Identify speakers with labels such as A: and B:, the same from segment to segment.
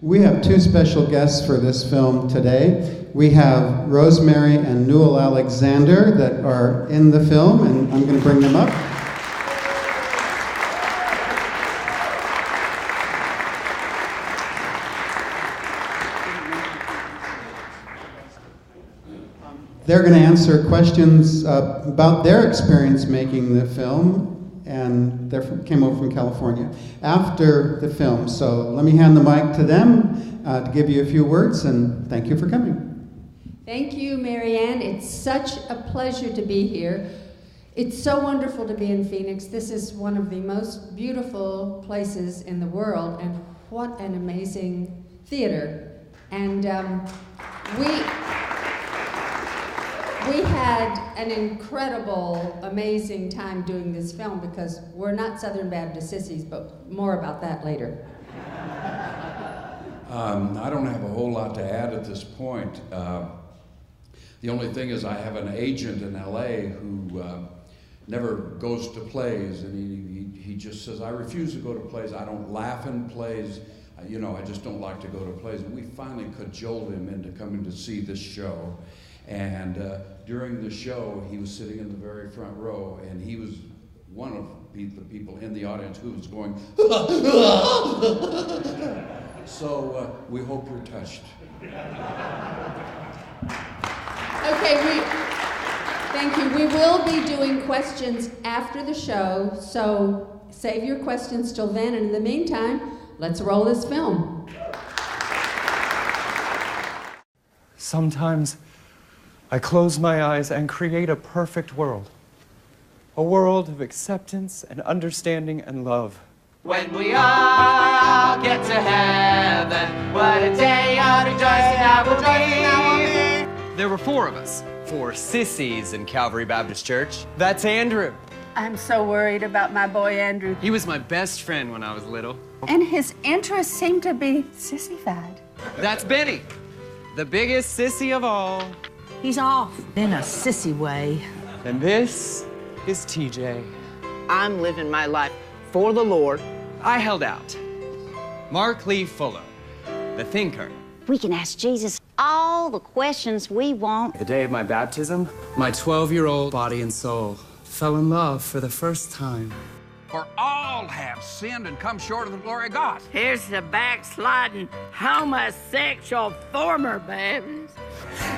A: We have two special guests for this film today. We have Rosemary and Newell Alexander that are in the film, and I'm going to bring them up. They're going to answer questions about their experience making the film, and they came over from California after the film. So let me hand the mic to them to give you a few words, and thank you for coming.
B: Thank you, Marianne. It's such a pleasure to be here. It's so wonderful to be in Phoenix. This is one of the most beautiful places in the world, and what an amazing theater. And we had an incredible, amazing time doing this film because we're not Southern Baptist Sissies, but more about that later.
C: I don't have a whole lot to add at this point. The only thing is I have an agent in LA who never goes to plays, and he just says, I refuse to go to plays. I don't laugh in plays. I just don't like to go to plays. And we finally cajoled him into coming to see this show. And during the show, he was sitting in the very front row, and he was one of the people in the audience who was going, so we hope you're touched.
B: Okay, thank you. We will be doing questions after the show, so save your questions till then, and in the meantime, let's roll this film.
D: Sometimes I close my eyes and create a perfect world. A world of acceptance and understanding and love.
E: When we all get to heaven, what a day of rejoicing that will be.
F: There were 4 of us. 4 sissies in Calvary Baptist Church.
D: That's Andrew.
G: I'm so worried about my boy Andrew.
F: He was my best friend when I was little.
G: And his interests seem to be sissified.
F: That's Benny, the biggest sissy of all.
H: He's off in a sissy way.
D: And this is TJ.
I: I'm living my life for the Lord.
F: I held out. Mark Lee Fuller, the thinker.
H: We can ask Jesus all the questions we want.
F: The day of my baptism, my 12-year-old body and soul fell in love for the first time.
J: For all have sinned and come short of the glory of God.
K: Here's the backsliding homosexual former Baptist.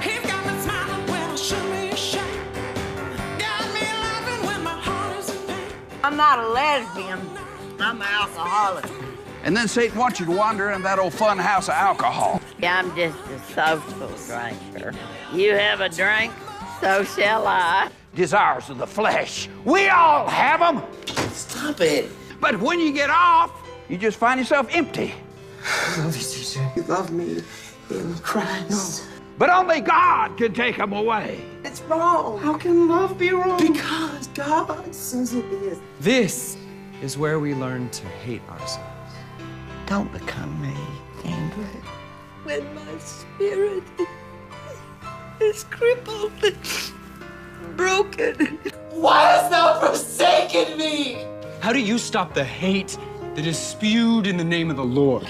L: He's got me smiling when I show me a shame. Got me laughing when my heart is in pain.
K: I'm not a lesbian. I'm an alcoholic.
J: And then Satan wants you to wander in that old fun house of alcohol.
K: I'm just a social drinker. You have a drink, so shall I.
J: Desires of the flesh. We all have them.
I: Stop it.
J: But when you get off, you just find yourself empty.
D: I love you, TJ.
I: You love me in Christ.
J: No. But only God can take them away.
I: It's wrong. How can love be wrong? Because God says it is.
D: This is where we learn to hate ourselves.
I: Don't become me, Andrew.
K: When my spirit is crippled and broken.
I: Why hast thou forsaken me?
F: How do you stop the hate that is spewed in the name of the Lord?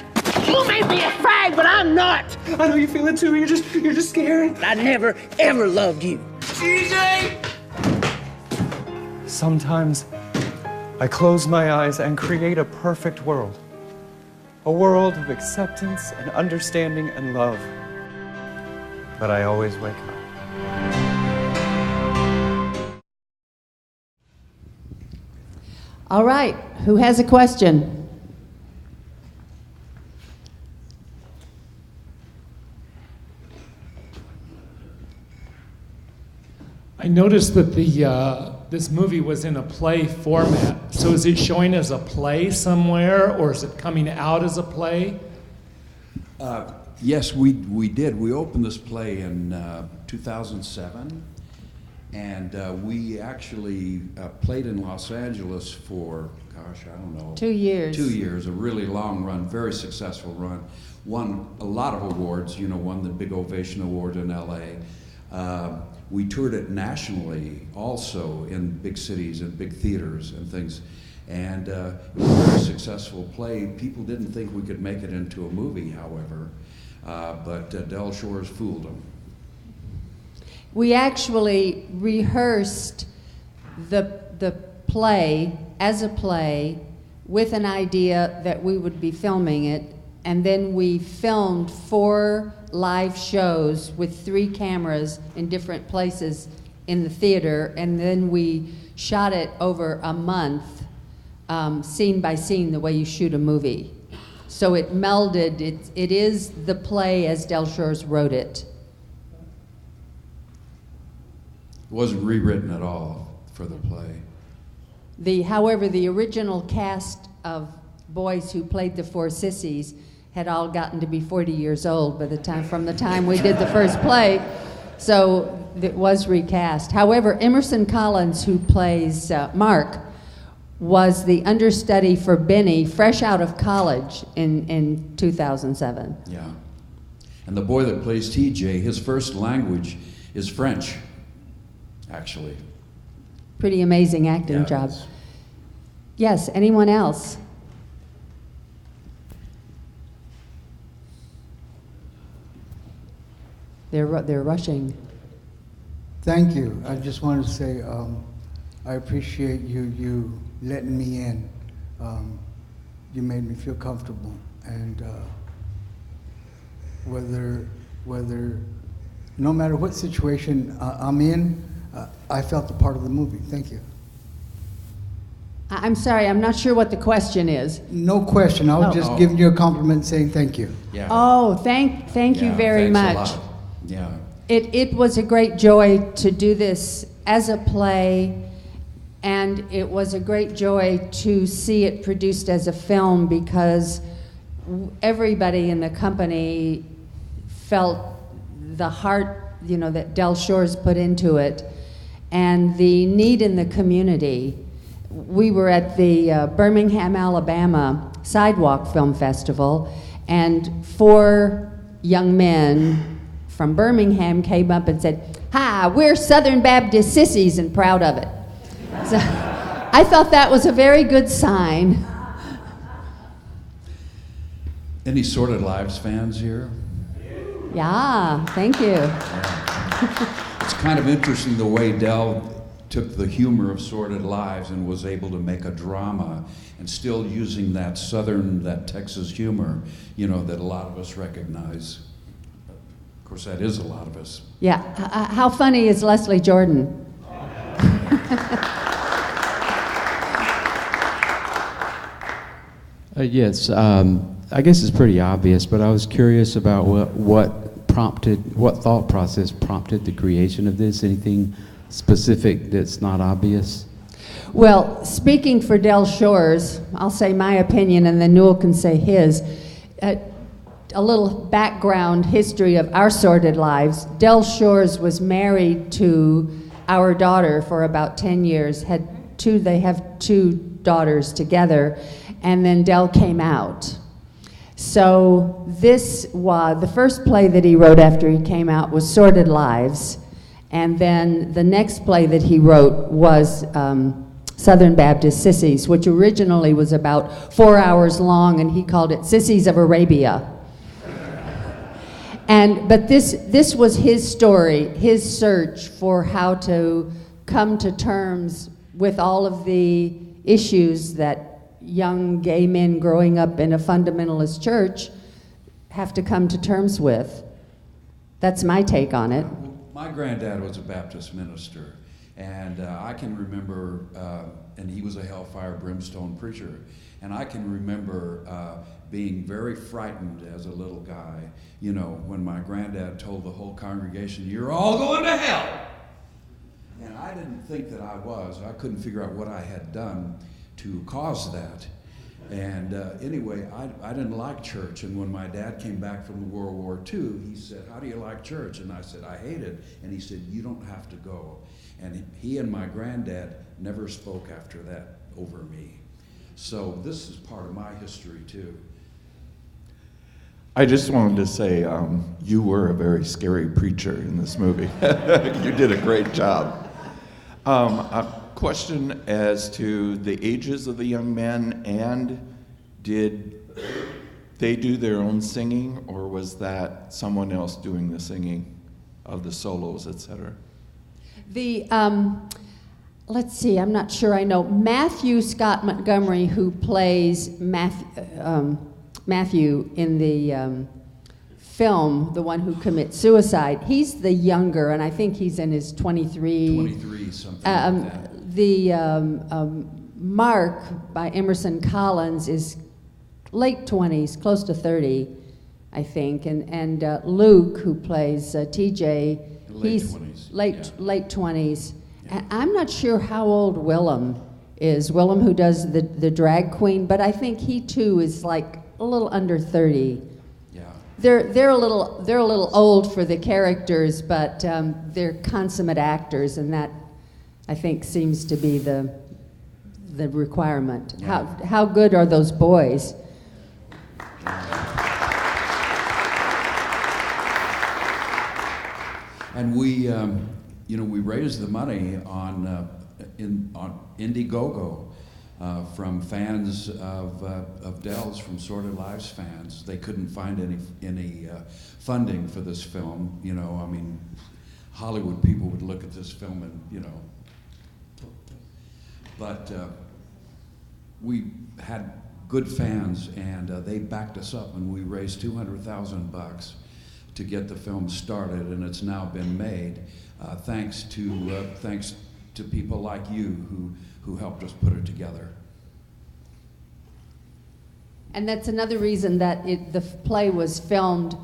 K: You may be a fag, but I'm not.
D: I know you feel it too. You're just scared.
K: I never, ever loved you.
I: TJ!
D: Sometimes I close my eyes and create a perfect world. A world of acceptance and understanding and love. But I always wake up.
B: All right, who has a question?
M: I noticed that this movie was in a play format. So is it showing as a play somewhere, or is it coming out as a play?
C: Yes, we did. We opened this play in 2007, and we actually played in Los Angeles for, gosh, I don't know.
B: 2 years.
C: 2 years, a really long run, very successful run. Won a lot of awards, won the Big Ovation Award in LA. We toured it nationally also in big cities and big theaters and things. And it was a very successful play. People didn't think we could make it into a movie, however, but Del Shores fooled them.
B: We actually rehearsed the play as a play with an idea that we would be filming it, and then we filmed 4 live shows with 3 cameras in different places in the theater, and then we shot it over a month, scene by scene, the way you shoot a movie. So it melded, it is the play as Del Shores wrote it.
C: It wasn't rewritten at all for the play.
B: However, the original cast of boys who played the 4 sissies had all gotten to be 40 years old from the time we did the first play, so it was recast. However, Emerson Collins, who plays Mark, was the understudy for Benny, fresh out of college in 2007.
C: Yeah. And the boy that plays TJ, his first language is French, actually.
B: Pretty amazing acting job. Yes, anyone else? They're rushing.
N: Thank you. I just wanted to say I appreciate you letting me in. You made me feel comfortable, and no matter what situation I'm in, I felt a part of the movie. Thank you.
B: I'm sorry, I'm not sure what the question is.
N: No question. I was just giving you a compliment, saying thank you.
C: Yeah.
B: Oh, thank you very much.
C: A lot. Yeah.
B: It was a great joy to do this as a play, and it was a great joy to see it produced as a film, because everybody in the company felt the heart, that Del Shores put into it, and the need in the community. We were at the Birmingham, Alabama Sidewalk Film Festival, and 4 young men from Birmingham came up and said, "Hi, we're Southern Baptist Sissies," and proud of it. So I thought that was a very good sign.
C: Any Sordid Lives fans here?
B: Yeah, thank you.
C: It's kind of interesting the way Del took the humor of Sordid Lives and was able to make a drama, and still using that Southern, that Texas humor, that a lot of us recognize. Of course, that is a lot of us.
B: Yeah. How funny is Leslie Jordan?
O: Yes. I guess it's pretty obvious, but I was curious about what thought process prompted the creation of this. Anything specific that's not obvious?
B: Well, speaking for Del Shores, I'll say my opinion, and then Newell can say his. A little background history of our Sordid Lives. Del Shores was married to our daughter for about 10 years. They have 2 daughters together, and then Del came out. So this was the first play that he wrote after he came out was Sordid Lives, and then the next play that he wrote was Southern Baptist Sissies, which originally was about 4 hours long, and he called it Sissies of Arabia. But this was his story, his search for how to come to terms with all of the issues that young gay men growing up in a fundamentalist church have to come to terms with. That's my take on it.
C: My granddad was a Baptist minister, and I can remember, and he was a hellfire brimstone preacher, and I can remember being very frightened as a little guy, when my granddad told the whole congregation, "You're all going to hell." And I didn't think that I was. I couldn't figure out what I had done to cause that. And anyway, I didn't like church. And when my dad came back from World War II, he said, "How do you like church?" And I said, "I hate it." And he said, "You don't have to go." And he and my granddad never spoke after that over me. So this is part of my history too.
P: I just wanted to say you were a very scary preacher in this movie. You did a great job. question as to the ages of the young men, and did they do their own singing, or was that someone else doing the singing of the solos, etc.?
B: The, let's see, I'm not sure I know. Matthew Scott Montgomery, who plays Matthew in the film, the one who commits suicide, he's the younger, and I think he's in his 23,
C: something like that.
B: The Mark by Emerson Collins is late 20s, close to 30, I think, and Luke, who plays TJ, he's
C: 20s.
B: late 20s. And I'm not sure how old Willem is. Willem, who does the drag queen, but I think he too is like a little under 30.
C: Yeah.
B: They're a little old for the characters, but they're consummate actors, and that I think seems to be the requirement.
C: Yeah.
B: How good are those boys?
C: And we raised the money on Indiegogo from fans of Dell's, from Sordid Lives fans. They couldn't find any funding for this film. You know, I mean, Hollywood people would look at this film and, you know, but we had good fans, and they backed us up, and we raised $200,000 to get the film started, and it's now been made thanks to people like you who helped us put it together.
B: And that's another reason that the play was filmed.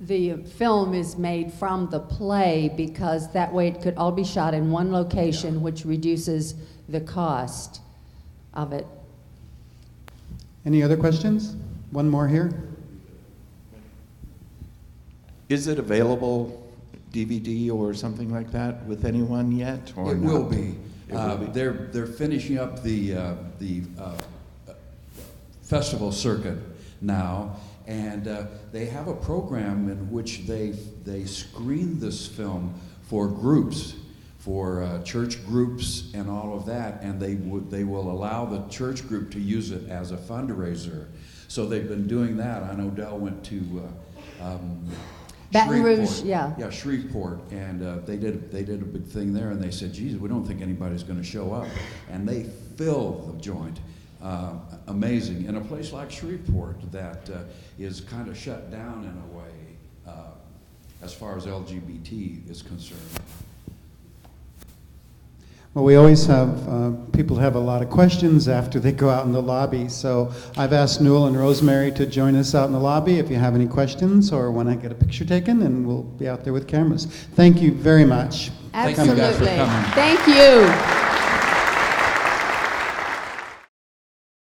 B: The film is made from the play because that way it could all be shot in one location, which reduces the cost of it.
A: Any other questions? One more here.
P: Is it available DVD or something like that with anyone yet? Or
C: it
P: not?
C: will be.
P: It will be.
C: They're finishing up the festival circuit now, and they have a program in which they screen this film for groups, for church groups and all of that, and they will allow the church group to use it as a fundraiser. So they've been doing that. I know Dell went to
B: Baton
C: Shreveport.
B: Rouge, yeah.
C: Yeah, Shreveport, and they did a big thing there, and they said, geez, we don't think anybody's going to show up. And they filled the joint. Amazing. In a place like Shreveport that is kind of shut down in a way as far as LGBT is concerned.
A: Well, we always have people have a lot of questions after they go out in the lobby. So I've asked Newell and Rosemary to join us out in the lobby if you have any questions or want to get a picture taken, and we'll be out there with cameras. Thank you very much.
B: Absolutely.
C: Thank you guys for coming.
B: Thank you.